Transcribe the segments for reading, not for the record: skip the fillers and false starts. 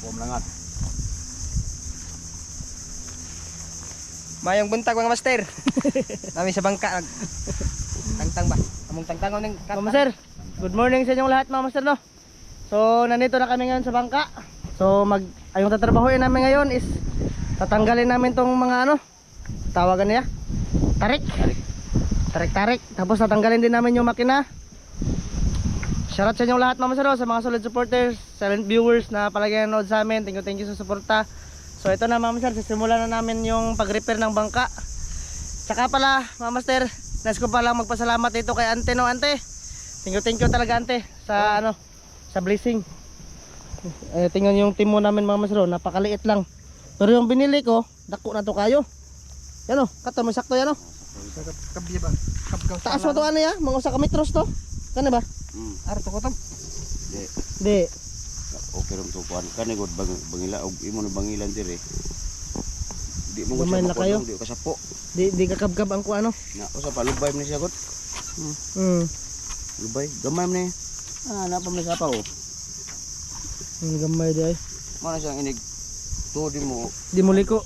Pumalangat. Mayong buntag mga master. Kami sa bangka tangtang ba? Among tangtang ning mga master. Good morning sa inyong lahat mga master no. So nandito na kami ngayon sa bangka. So ayong tatrabahuin namin ngayon is tatanggalin namin tong mga ano, tawagan niya, tarik. Tarik. Tapos tatanggalin din namin yung makina. Shoutout sa inyong lahat mga master no, sa mga solid supporters, silent viewers na palagi nanonood sa amin. Thank you sa suporta. So ito na mga master, sisimulan na namin yung pag-repair ng bangka. Tsaka pala mga master, nais ko pala magpasalamat dito kay ante no, ante. Thank you talaga ante sa ano, sa blessing. Tingnan yung timo namin mga master, napakaliit lang. Pero yung binili ko, dako na to kayo. Yan o, kato mo sakto yan o. Kabya ba? Taas mo to ano ya, mga usa ka metros to. Kani ba? Arto ko tam. Di. Okay ram to kuan kani god bangila og imo na bangilan dire. Di mo Gamay na kayo. di kasapo. Di kakabkab ang ko ano. Na usa pa lubay man siya god. Lubay gamay man ni. Na pa man sapa oh. Ang gamay di ay. Mana siyang inig to di mo. Di mo liko.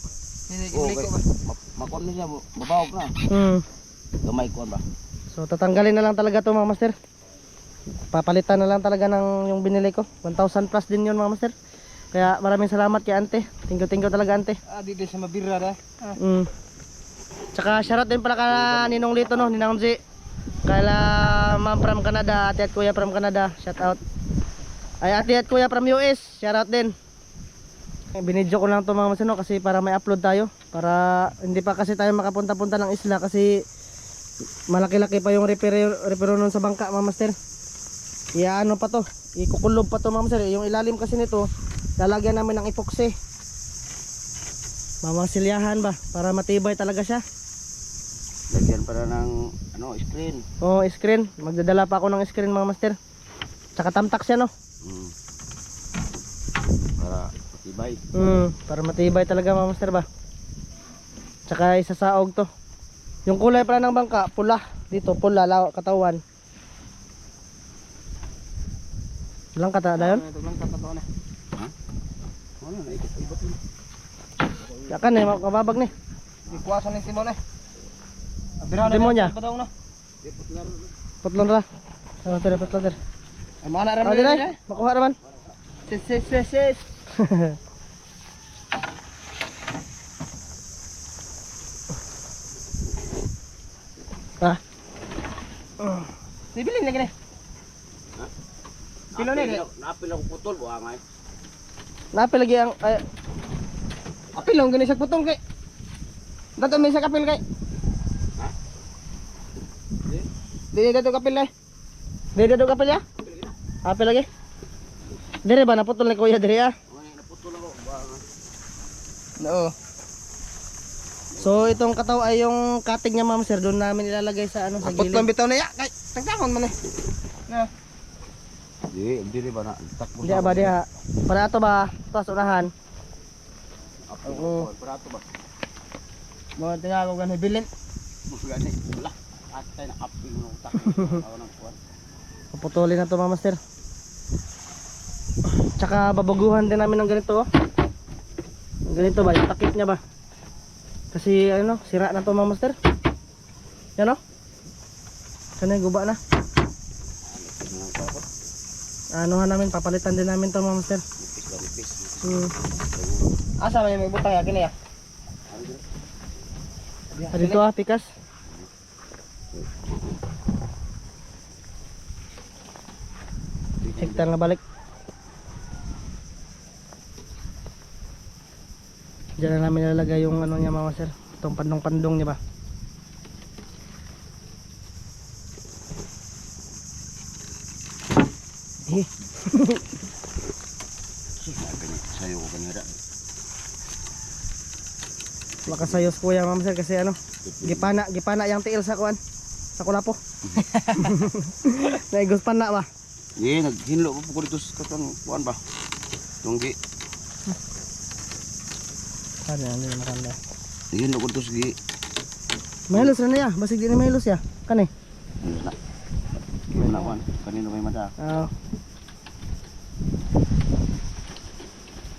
Liko ba? Makon na siya mabawog na. Gamay kuan ba. So tatanggalin na lang talaga to mga master. Papalitan na lang talaga ng yung binili ko. 1,000 plus din yun mga master. Kaya maraming salamat kay ante. Thank you talaga ante. Di sa mabira da. Tsaka shoutout din pala ka Ninong Lito no, Ninang G. Kala ma'am from Canada, ate at kuya from Canada. Shoutout. Ay ate at kuya from US. Shoutout din. Binidyo ko lang to mga master no, kasi para may upload tayo. Para hindi pa kasi tayo makapunta-punta ng isla kasi malaki-laki pa yung repair nun sa bangka mga master. Ano pa to, ikukulob pa to mga master. Yung ilalim kasi nito lalagyan namin ng epoxy, mamasilyahan ba para matibay talaga siya. Lagyan para ng ano screen. Oh, screen, magdadala pa ako ng screen mga master. Tsaka tamtak siya no. Para matibay. Para matibay talaga mga master ba. Tsaka isasaog to. Yung kulay pala ng bangka pula, dito pula katawan. Lang kata dayon? Lang kata na. Ano na ikot ni. Yakan eh, mababag ni. Ikuwasan ng timon eh. Timon niya? Padong no. Putlon ra. Ano tira putlon tira. Ay mana ram Dili, makuha naman. Sis. Sibilin lagi ni. Pilo ni. Napil ako putol bo angay. Napil lagi ang Apil lang gani sa putol kay. Dato may sa kapil kay. Ha? Di dato kapil kay. Di dato kapil ya? Apil lagi. Dire ba naputol ni kuya dire ah? Naputol ako bo angay. Oo. So itong kataw ay yung cutting niya ma'am sir, doon namin ilalagay sa ano sa Putlon gilid. bitaw na ya kay. Tagtakon man eh. Na. Di ba na takbo. Di ba diha? Para ato ba? Tos unahan. Oo. Para to ba. Mo tingago gan bilin. Gani wala. Atay na apil no utak. Ako nang kuan. Paputulin na to ma'am master. Tsaka babaguhan din namin ng ganito oh. Ganito ba? Yung takip niya ba? Kasi ano, sira na to ma'am master. Yan oh. Sana guba na. Anuhan namin, papalitan din namin to mga master. Asa may butang ya kini ya? Dito ah, pikas. Hektar na balik. Diyan na namin ilalagay yung ano niya mga master. Itong pandong-pandong niya ba? Sayo ko kanira. Makasayos kuya ma'am sir kasi ano, gipana yang tiil sa kuan. Sa kulapo. Naigos pa na ba? Naghinlo po ko dito sa katong kuan ba? Tunggi. Ano yan, maranda. Naghinlo ko dito sa gi. Mahilos na ya, basig di na mahilos ya. Kani? Na. Kina kuan, kanino may mada. Oo.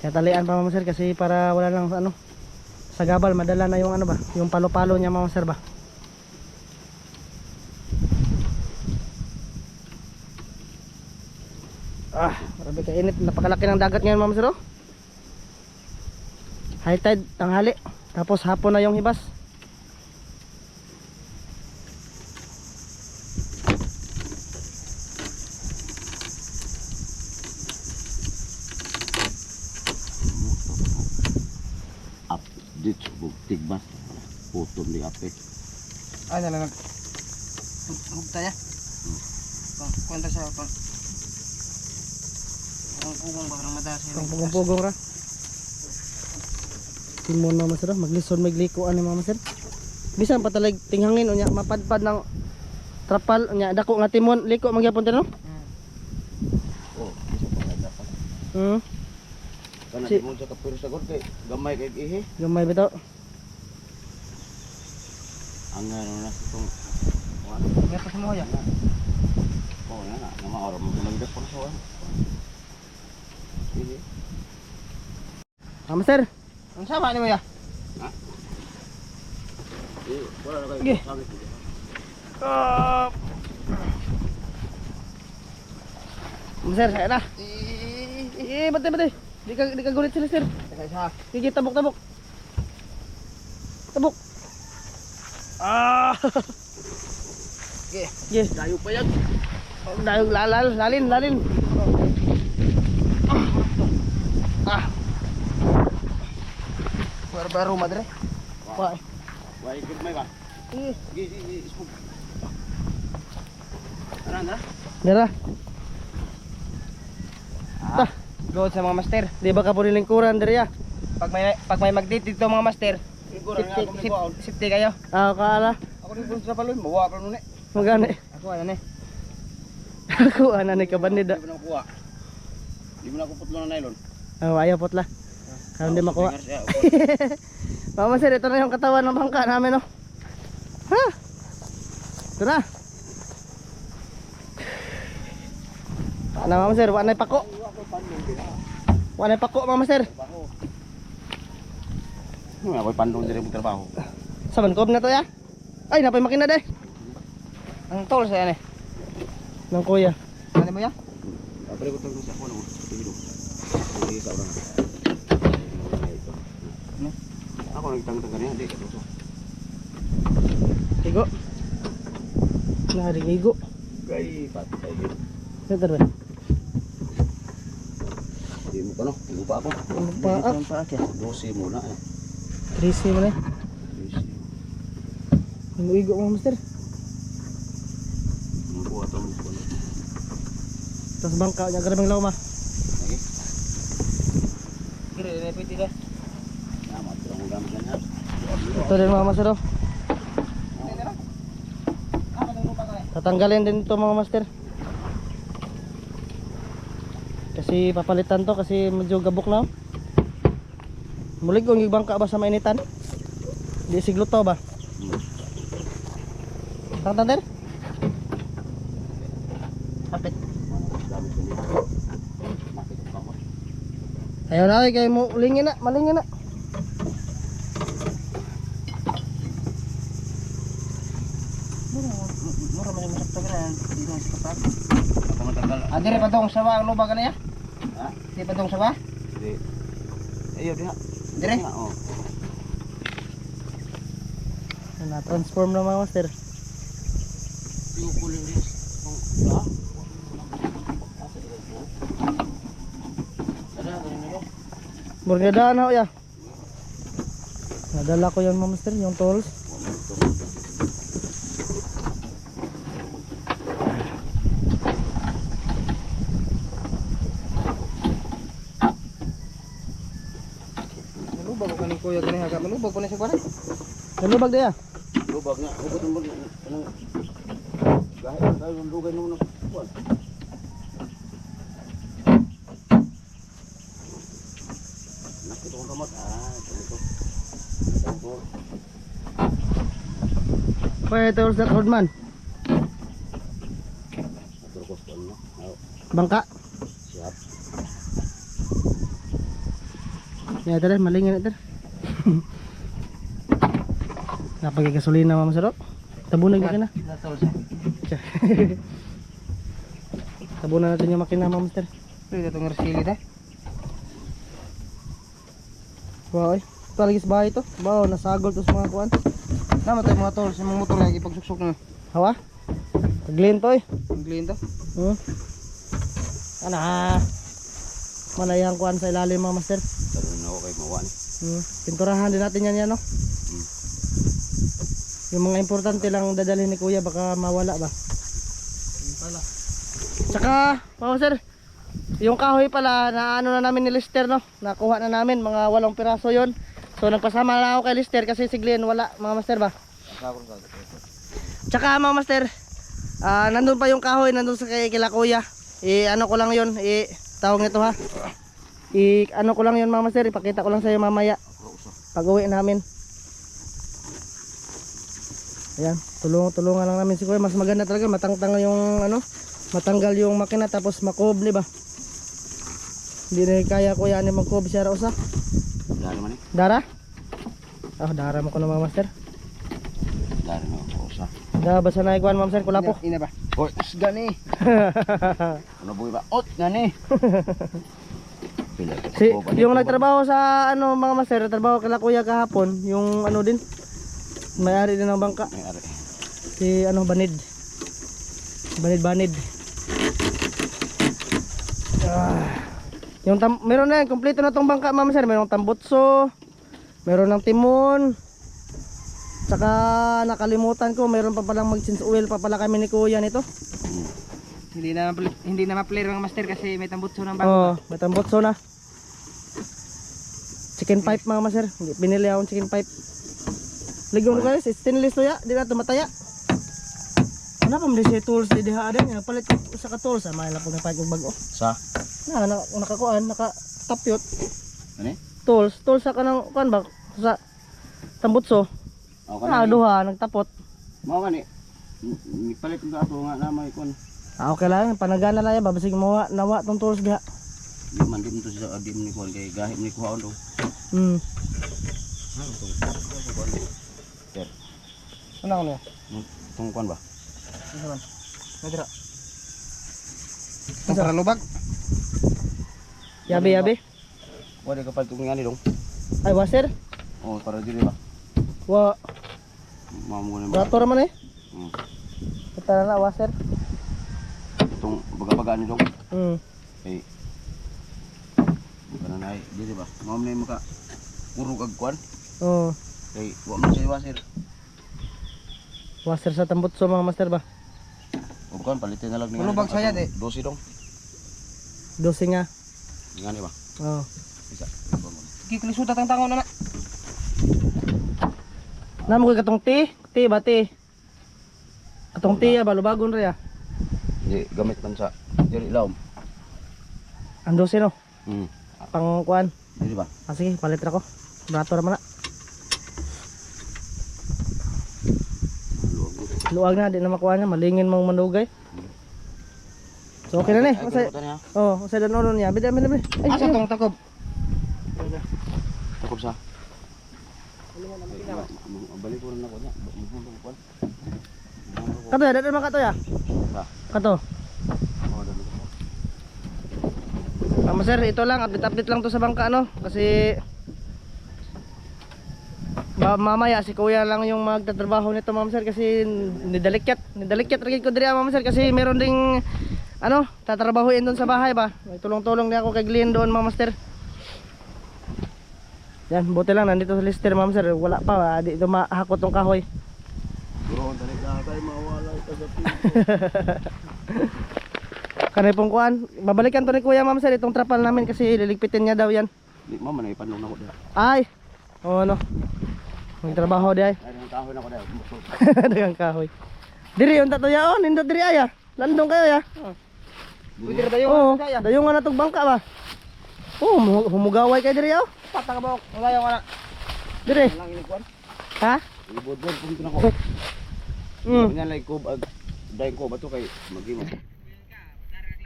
Kaya talian pa mga sir kasi para wala lang ano sa gabal madala na yung ano ba, yung palo-palo niya mga sir ba. Grabe kainit, napakalaki ng dagat ngayon mga sir. High tide, tanghali, tapos hapon na yung hibas. Up dito tigbas. Putom di apit. Ay, nalang. Hugta niya. Kwenta siya pang. Ang pugong ba ng madalas niya. Pang pugong-pugong ra. Timon na masir, maglison maglikuan ni mga masir. Bisan patalig tinghangin unya mapadpad ng trapal unya dako nga timon liko magyapon tino. Oh, isa pa ganda pa. Kana Si- mo sa kapiro sa god kay gamay kay ihi. Gamay bitaw. Ang ano na itong Nga pa sa mo ya. oh na na maoro mo kumanggas pa sa ihi. Masir, Ang sama ni mo ya. Wala na Sige. kayo sakit. masir, kaya na. Bate. Di ka gulit sila sir. Isa. Sige, tabok. Tabok. Sige. Sige. Dayo pa yan. Dayong lalin. Baru madre. Wah. Why good may ba? Sige, ismog. Ana. Dara. Good sa mga master. Di ba ka po nilingkuran diri ya? Pag may mag-date dito mga master, safety kayo. Kaala. Ako rin punta sa paloy, mawa pa nun eh. Magani. Ako ano eh. Ako ana ni kabanida. Di mo na kuha. Di mo na kuputlo na nylon. Ayaw potla. Kaya hindi makuha. Mama sir, ito na yung katawan ng bangka namin, no? Ha? Ito na. Ano, mama sir? Wanay pako. Wanay pako, mama sir. Ako'y pandong diri mo trabaho. Sa bangkob na to, ya? Ay, napay makina, de. Ang tol sa yan eh. Ng kuya. Ano mo ya? Apre ko tawag sa ako no. Dito. Dito sa orang. Ano? Ako nagtang-tang kaniya, di ka to. Igo. Naring igo. Gay patay. Ito ba? Di mo pa no. Di mo pa ako. Paak. Ang paak ya. 12 muna eh. 13 mo na. 13. Yung igo mo, master. Ang kuha to mo. Tapos bangka niya, garabang law ma. Lagi. Kira na pwede na. Tama, turang mo gamit yan. Ito din mga master, oh. Tatanggalin din ito mga master. Kasi papalitan to kasi medyo gabok na. Mulig kung yung bangka ba sa mainitan? Di sigluto ba? Tangtan din? Kapit. Ayaw na kayo mo malingin na. Mura man yung sakto kira. Di na sa kapag. Ako matagal. Dire pa tong sawa ang lubag na ya? Ha? Di pa tong sawa? Di. Ayo diha. Dire? Oh. Na-transform na mga master. Yung kuling rin. Ha? Burgadaan ako ya. Nadala ko yung mga master, yung tools. Lubag ko ni kuya gani haga. Lubag ko na siya kuan. Nalubag na ya. Lubag nga. Hugot mo kanang kahit tayo ng lugay nung nakukuan. Nakita ko kamot. Ito. Ito. Pwede tools that hold man. Atur ko sa ano. Bangka. Siap. Ya, ito rin, malingin ito. Napagay gasolina mga masarap. Tabunan yung makina. Tabunan natin yung makina mga master. Ito itong resili ta. Wow, ito lagi sa bahay ito. Wow, nasagol to sa mga kuwan. Nama tayo mga tol, sa mga motor lagi pagsuksok na. Hawa? Taglin to eh. Ang clean to. Ana. Manayang kuwan sa ilalim mga master. Tanong na ako kay Mawan. Pinturahan din natin yan no? Yung mga importante lang dadalhin ni kuya baka mawala ba? Pala. Tsaka, mga master, yung kahoy pala na ano na namin ni Lister no? Nakuha na namin mga 8 piraso yon. So nagpasama na ako kay Lister kasi si Glenn wala mga master ba? Tsaka mga master, nandun pa yung kahoy, nandun sa kila kuya. Ano ko lang yun, tawag nito ha. Ano ko lang yun mga master, ipakita ko lang sa iyo mamaya pag uwi namin. Ayan, tulungan lang namin si kuya. Mas maganda talaga matangtang yung ano, matanggal yung makina tapos makob, di ba? Hindi na kaya kuya ni magkob siya ra usa. Dari man eh. Dara? Dara mo ko na mga master. Dari na ako sa. Da basa na ikuan mga master kula po. Ina ba? Oy, Isga ni. ano buhay ba? Ot na ni. Si yung nagtrabaho sa ano mga master, trabaho kala kuya kahapon, yung ano din may-ari din ng bangka. May-ari. Si ano Banid. Banid. Meron na yan, kompleto na tong bangka ma'am sir. Merong tambutso, meron ng timon. Saka nakalimutan ko, meron pa palang mag-change oil pa pala kami ni kuya nito. Hindi na ma-player mga master kasi may tambutso ng bago. Oo, may tambutso na. Chicken pipe mga master. Binili akong chicken pipe. Ligong ko guys, stainless to ya, di na tumataya. Ano pa mo si tools di diha ada nga palit ko sa ka tools may lang pag nagpalit og bago. Sa? Nakakuan, nakatapyot. Ano? Tools sa kanang kuan ba sa tambutso. Ako kanina. Duha nagtapot. Mao gani. Ni palit ko ato nga na may kon. Okay lang, panagana lang yan, babasig nawa tong tools diha. Di man dim to sa adim ni kon kay gahit ni kuhaon do. Sir, Ano ko niya? tung kon ba? Ano man? Nadira. Ito para lubag. Yabi. Wala ka palit nga ni dong. Ay washer. Oh, para dili ba? Wa Mamo ni ba? rator man eh. Hmm. Kita na washer. Tung baga-baga ni dong. Hey. Bukan na ay dili ba? Mamo ni maka urog ag kwan. Oo. Kay wa man say wasir. Washer sa tambutso mga master ba? O kon palitin na lang ni. Ulubag sayad eh. Dosi dong. 12 nga. Ngani ba? Oo. Bisa. Kiklisuta tang tangon na. Namo ko katong ti ba ti? Katong ti ba lubagon ra ya. Di gamit man sa diri lawom. Ang 12 no. Pang kuan. Dili ba? Sige, palit ra ko. Rator man na. Luwag na, di na makuha niya, malingin mong manugay. So okay na ni. Sa danon niya. Bida. Ay, Asa tong takob? Takop sa. Balik ko rin ako niya. kato ya, dadan man kato ya. Kato. Mama sir, ito lang, update lang to sa bangka no. Kasi mamaya si kuya lang yung magtatrabaho nito ma'am sir kasi nidalikyat rin ko diri ma'am sir kasi meron ding ano, tatrabahuin doon sa bahay ba. May tulong-tulong din ako kay Glenn doon ma'am sir. Yan, buti lang nandito sa Lister ma'am sir. Wala pa, di ito mahakot tong kahoy. Bro, dali ka tayo mawala ito sa Kanay pong kuan, babalikan to ni kuya ma'am sir itong trapal namin kasi liligpitin niya daw yan. Di mama na ipanong na ko dira. Ay. Ano? Magtrabaho di ay. Ay nang kahoy na ko dira. Dagang kahoy. Diri yung tato yaon, nindot diri ay. Landong kayo ya. Pwede ra dayon. Oo, dayon nga natog bangka ba. Oh, humugaway kay diri yaw. Patang ba? Ngayon ana. Diri. Lang ini kuan. Ha? Ibod-bod pun ko. Mm. Nya lay ko dai ko ba to kay magimo.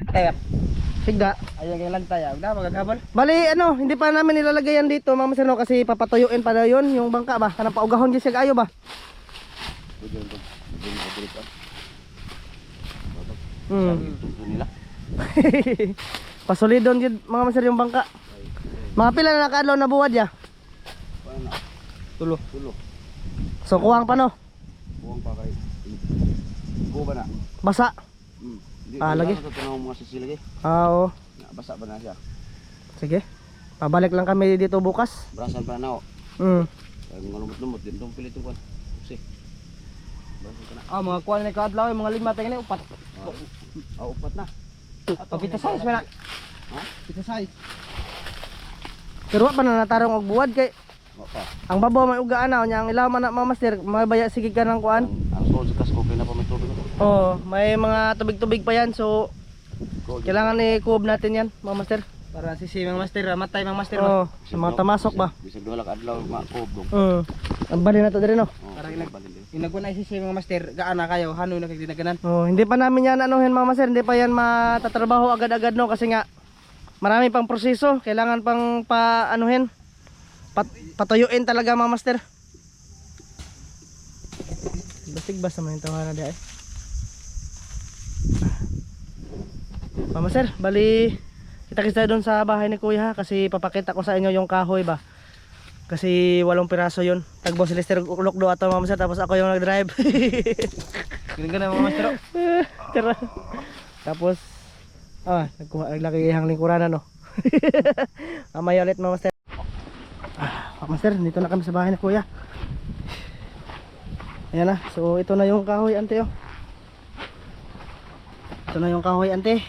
Tayap. Sigda. Ayan kay lagtay, da magagabal. Bali ano, hindi pa namin nilalagay yan dito mga master no kasi papatuyuin pa daw yun yung bangka ba. Kanang paugahon gyud siya ayo ba. Pwede ito. Pwede ito dito. Ito nila. Pasolidon gyud mga master yung bangka. Mga pila na nakaadlaw na buwad ya. Paano na? Tulo. Tulo. So kuwang pa no. Buwang pa kay. Buwa ba na? Basa. Lagi. Ito na mga sisi lagi. Oo. Basa ba na siya? Sige. Pabalik lang kami dito bukas. Brasan pa na ako. Kaya mga lumot-lumot din itong pilit yung kwan. Kasi. Brasan pa na. Mga kuan ni kaadlaw, mga 5 tingin upat. Upat na. Pita size man. Ha? Pita size. Pero wa pa na natarong og buwad kay Wapa. ang babaw may ugaan na nya ang ilaw man na mga master mabaya sige ka ng kuan. Ang soul sa kasko na pa may tubig ito. Oh, may mga tubig-tubig pa yan so Gold. kailangan i-kuob natin yan mga master. Para si mga master, matay mga master ba. Oh, sa mga tamasok ba. Bisag duha lang adlaw makob dong. Ang bali na to dire no. Para balin din. Inagwan ay si mga master, gaana kayo, hanoy na kay dinaganan. Oh, hindi pa namin yan anuhin mga master, hindi pa yan matatrabaho agad-agad no kasi nga marami pang proseso, kailangan pang paanuhin. Patuyuin talaga mga master. Basig basta man yung tawanan di ay. Mga master, bali kita doon sa bahay ni Kuya ha, kasi papakita ko sa inyo yung kahoy ba. Kasi 8 piraso yun. Tagbo si Lester Ulokdo ato mga master, tapos ako yung nag-drive. Ganun mga master. Tara. Tapos naglaki ihang lingkuranan no. Mamaya ulit mga master. Mga master, dito na kami sa bahay ni Kuya. Ayan na. So ito na yung kahoy ante oh. Ito na yung kahoy ante.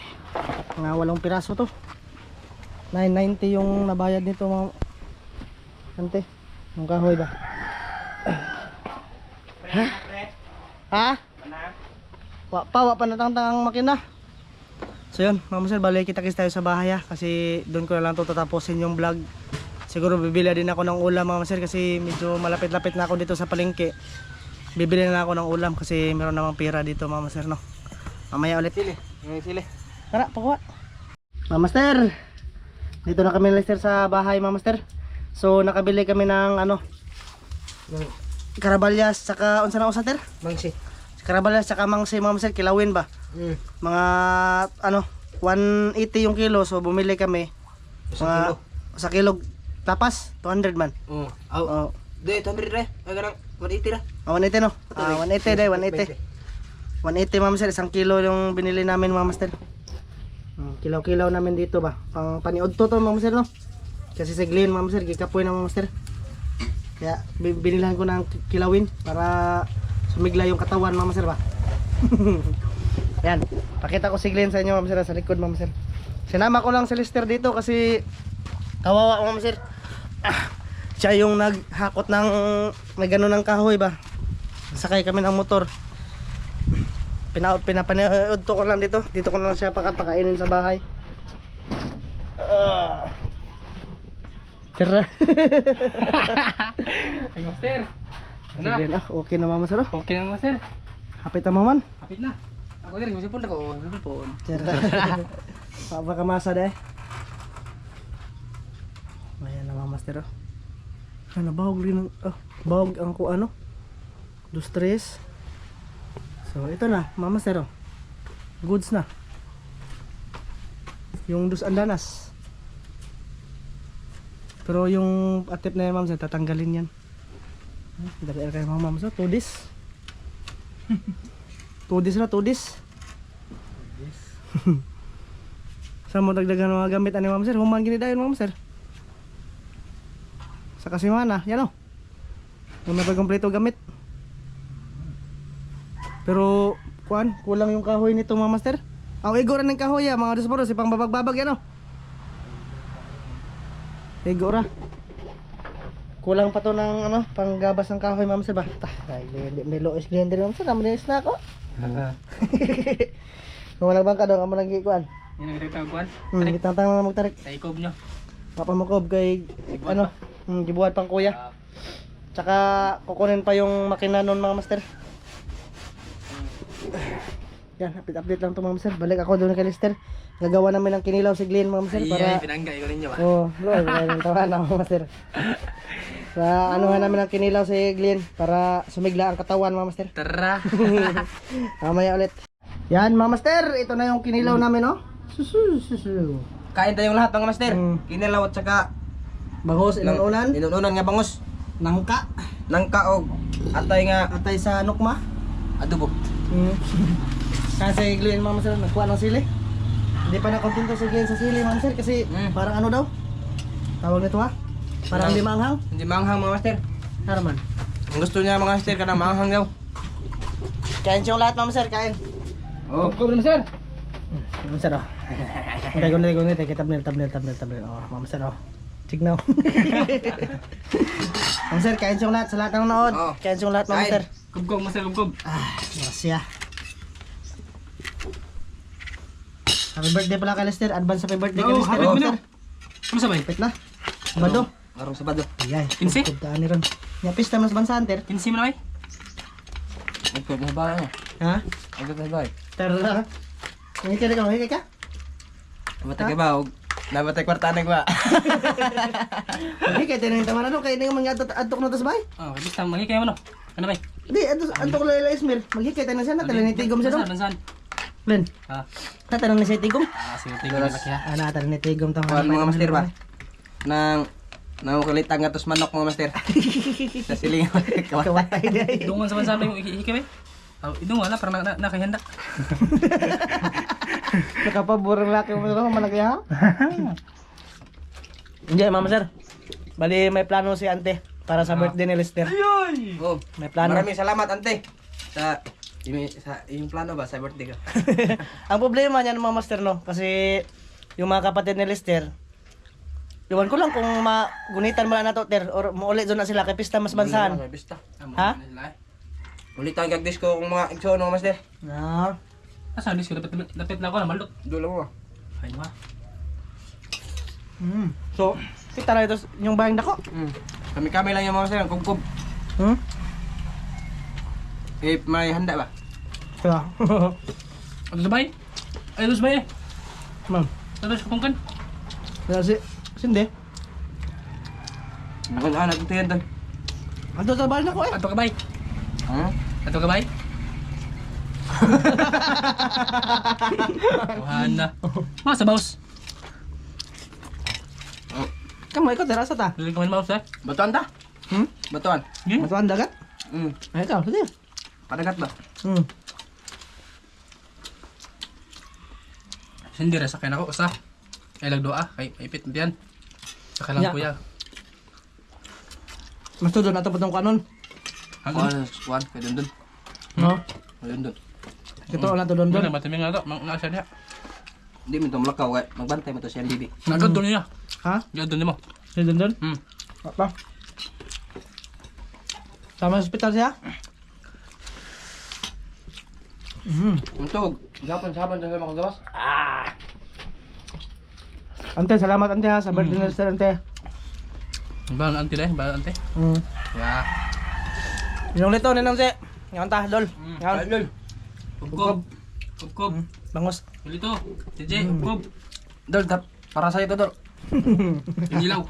Mga 8 piraso to. 990 yung nabayad nito mga ante. Yung kahoy ba? Ha? Wa pa natangtang ang makina. So yun, mga master, balik kita-kits tayo sa bahay ha, kasi doon ko na lang to tatapusin yung vlog. Siguro bibili din ako ng ulam mga master kasi medyo malapit-lapit na ako dito sa palengke. Bibili na ako ng ulam kasi meron namang pera dito mga master no. Mamaya ulit. Sili. Tara, pakuha. Mga master, dito na kami Lester sa bahay mga master. So nakabili kami ng karabalyas saka unsa na usater? Mangsi. Karabalyas saka mangsi mga master, kilawin ba? Mga 180 yung kilo, so bumili kami mga sa kilo tapas 200 man. Oh. De 200 re. Ay ganang 180 ra. 180 no? 180 day, 180. 180 mga master, isang kilo yung binili namin mga master. Kilaw-kilaw namin dito ba? Paniod to mga master no? Kasi si Glenn mga master, gikapoy na mga master. Kaya binilahan ko ng kilawin para sumigla yung katawan mga master ba? Yan, pakita ko si Glenn sa inyo mga master sa likod mga master. Sinama ko lang si Lester dito kasi kawawa mga master. Siya yung naghakot ng gano'n ng kahoy ba. Sakay kami ng motor. Pinapanood ko lang dito. Dito ko lang siya pakainin sa bahay. Tara. Ay master. Ano? Okay na mama sir. Okay na master. Hapit na maman. Kapit na. Ako din masipon ako. Masipon. Tara. Papakamasa deh. Ayan na mga master. Ano bahog rin bahog ang ko ano? 2-3. So ito na mga master. Goods na. Yung 2 andanas. Pero yung atip na yan ma'am, tatanggalin yan. Dali kayo mga ma'am, 2 days. 2 days na, 2 days. Saan mo dagdagan mga gamit ani ma'am sir? Human gini dayon ma'am sir. Sa kasimana, yan o. Yung napagkompleto gamit. Pero kulang yung kahoy nito mga master. Ang igora ng kahoy mga disporos, ipang babag-babag yan o. Igora. Kulang pa to ng panggabas ng kahoy mga master ba? May lois blender mga master, naman na ako. Kung walang bangka daw, amo lagi kuan. Yan ang nagtataguan. Itantang mga magtarik. Sa ikob nyo. Papamukob kay gibuhat pang kuya. Tsaka kukunin pa yung makina nun mga master. Yan, update lang to mga master. Balik ako doon kay Lester. gagawa namin ng kinilaw si Glenn, mga master, para... pinanggay ko ninyo Oo, Lord, mayroon tawa na mga master. Sa anuhan namin ng kinilaw si Glenn para sumigla ang katawan, mga master. Tara. Mamaya ulit. Yan, mga master, ito na yung kinilaw namin, oh. Kain tayong lahat mga master. Kinilaw at saka Bangos, inununan, inununan nga bangos. nangka, Nangka og atay nga atay sa nukma. adobo. Kasi Glenn, mga master, nagkuha ng sili. Hindi pa nakontento si Glenn sa sili, mga master, kasi parang ano daw? Tawag nito ha? Parang hindi maanghang. Hindi manghang mga master. Haraman. Ang gusto niya mga master kanang manghang daw. Kain siyong lahat, mga master, kain. Oh, ko master. Mga master, oh. Hindi ko na, tabnil. Oh, mga master, oh. Tignaw. Mga master, kain siyong lahat, sa lahat ng nanood. Oh. Kain siyong lahat, mga master. Kubkob master, kubkob. Grasya. Happy birthday pala kay Lester. Advance happy birthday kay Lester. happy birthday. Ano sabay? Pit na. Sabado. Arong Sabado. Iyay. 15? Kubtaan ni ron. Nya pista mas bansanter. 15 mo na ay. Ito na ba? Ha? Ito na ba? Tara. Ngiti ka, ngiti ka. Batay ba og nabatay kwartanig ba? Hindi kay tinang tamanan no kay ning mga atok na tas bay. Oh, basta magikay mo no. Ano ba? Di atok la Ismail. Maghikay tanan siya na tanan ni tigom siya dong. Bansan. Len. Ha. Tatanong ni siya tigom. Ah, sige tingnan laki ha. Ana tanan ni tigom tong. Kuan mga master ba? Nang kulitan nga tos manok mga master. Sa siling kawat. Kawatay day. Dungan sa bansa yung ikikay ba? Oh, idong wala para nakahanda. Nakapaborang laki mo no malaki ha. Hindi mama sir. Bali may plano si ante para sa birthday ni Lester. Oh, May plano. maraming salamat ante sa yung plano ba sa birthday ko. Ang problema niyan mga master no kasi yung mga kapatid ni Lester iwan ko lang kung magunitan mo na nato ter or muulit doon na sila kay pista mas bansahan. Bista. Ha? Ulitan kag disco kung mga igsoon mga master. Na. Asa disco dapat lang ko na malot. Dulo mo. Ay ma. So, kita na ito yung bayang dako. Kami lang yung mga master, kubkob. Eh may handa ba? Kaya. Ano sabay? Ay, ano sabay? Ma'am. Ano sa kungkan? Kaya si Sinde. Ako na anak ito yan doon. Ato sa bahay na ko eh. Ato ka bay? Ato ka bay? Tuhan na. Mga sa baus. Kamu ikaw terasa ta? Dili ka man baus eh. Batuan ta? Batuan. Matuan dagat? Ay ikaw, sige. Padagat ba? Hindi rin sakay na ko. Usa. Kay lagdoa. Kay ipit mo yan. Sakay lang Ya. kuya. Mas tudon ato patong kanon. Kuan. Kay dun dun. No. Kay dun dun. Ito na tudon Doon don. na matiming nga ito. Nasa niya. Hindi mo ito malakaw. Magbantay mo ito siya bibi. Nagad doon niya. Ha? Nagad doon mo. Tudon don? Apa? Sama sa hospital siya? Untog. Gapan-saban sa mga gawas. Ante, salamat ante ha sa birthday ni Lester ante. Bahan ante deh. Bahan ante. Ya. Yung lito ninang si. Ngayon ta, dol. Ngayon. Lol. Kubkob. Kubkob. Bangos. Dito. TJ. Kubkob. Dol. Para sa'yo to, Dol. Inilaw.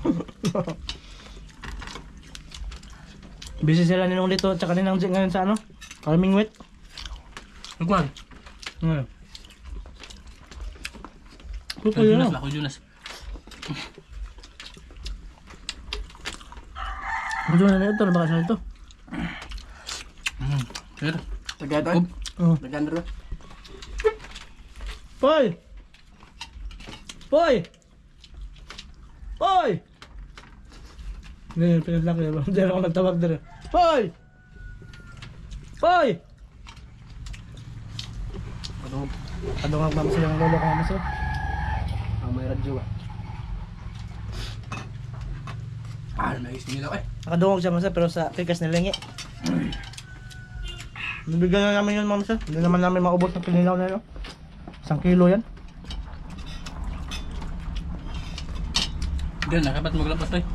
Busy sila ninong lito at saka ninang si ngayon sa ano? Calming wet. Nagkuhan. Ngayon. Junas lah. Junas. Gusto na ito, nabakasan na ito. Sir. Tagad ay. Tagad rin. Poy! Poy! Poy! Hindi, pinag ko yun. Hindi ako nagtawag din. Poy! Poy! Ano nga mama sila ng lolo ko mama sila? May radyo ah. May isinilaw eh. Nakadungog siya mama pero sa pikas nilingi. Nabigyan na namin yun mama sila. Hindi naman namin maubos ng pinilaw na yun. 1 kilo yan. Diyan, nakabat maglapas to eh.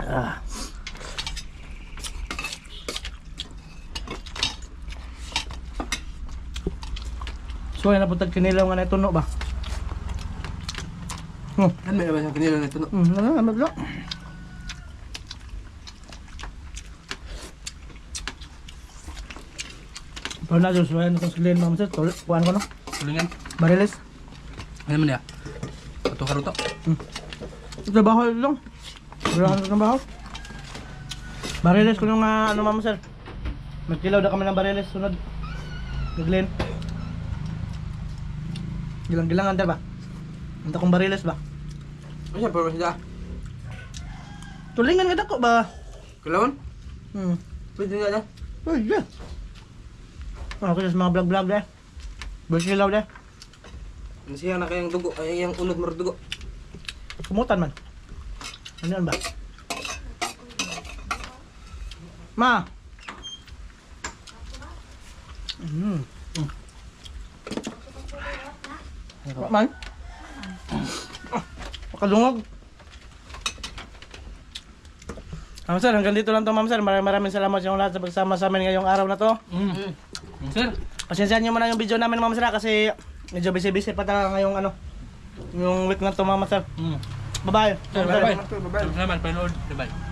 Ah. So yan naputag kinilaw nga na tuno ba? Ano may naman sa kanila na ito, no? Ano ba? Pero na Diyos, wala na itong silin mga masir. Kuhaan ko no? Tulingan. Bariles. Ano man niya? Ito karuto. Trabaho lang. Wala ka trabaho. Bariles ko nung ano mga masir. Magkilaw na kami ng bariles sunod. Gaglen. Gilang-gilangan tayo ba? Anta kong bariles ba? Ano siya, pero siya? Tulingan nga dako ba? Kailangan? Pwede nga na. Pwede. Ano kasi sa mga vlog-vlog deh. Bersilaw deh. Ano siya na kayang dugo? Ay, yung unod mo dugo. Kumutan man. Ano yan ba? Ma! Man? Makalungog. Ma'am sir, hanggang dito lang to ma'am sir. Maraming salamat sa inyong lahat sa pagsama sa amin ngayong araw na to. Sir? Pasensyahan nyo muna yung video namin ma'am sir kasi medyo busy-busy pa talaga ngayong ano, yung week na to ma'am sir. Bye-bye. Bye-bye. Salamat, panood. Bye-bye.